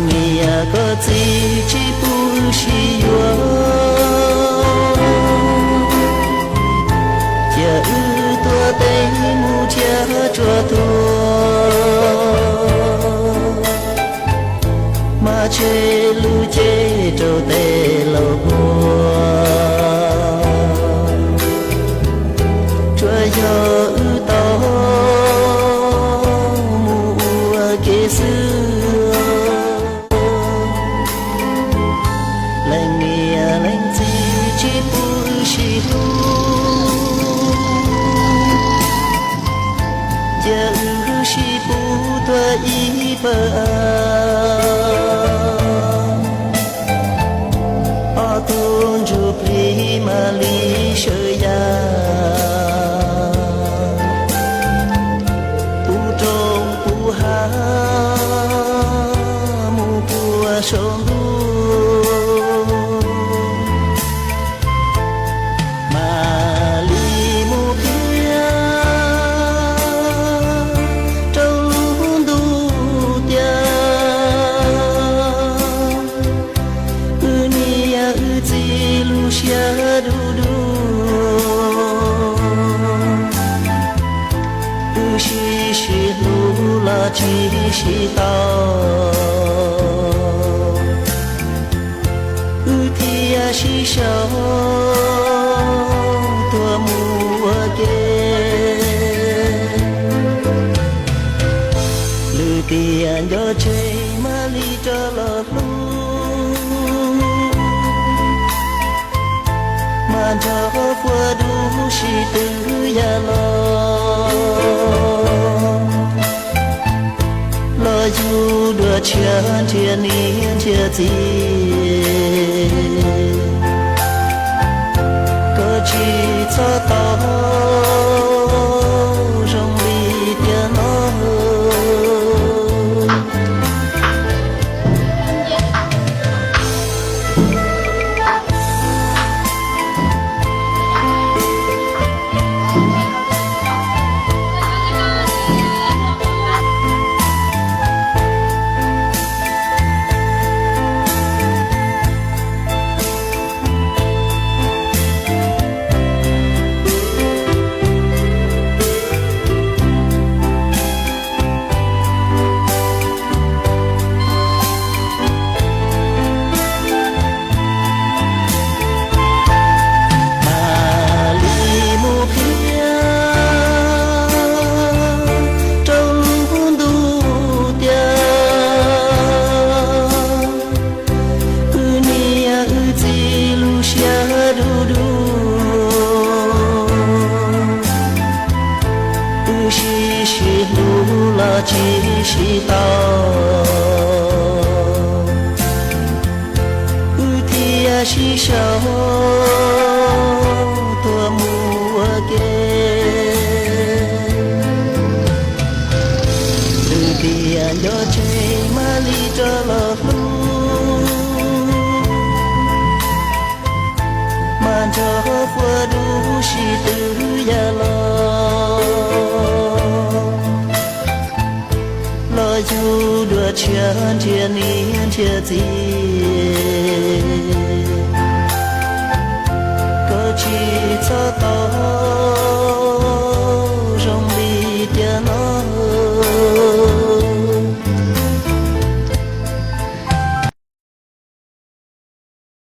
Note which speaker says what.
Speaker 1: 你呀个自己不喜悦，这多得木家着多，马车路接着得路过，这有到木给死。是不得一本，阿东就皮马里舍呀，不中不哈，木不收路。继续到，天呀是小多么给，路边有车马里着了路，满着火都是都呀了。有的千千年千季，各去草道，容里点了。继续到，天呀是小多么给，路边有车马里着了路，满着火都是都呀了。有的千千年千季，各去草道。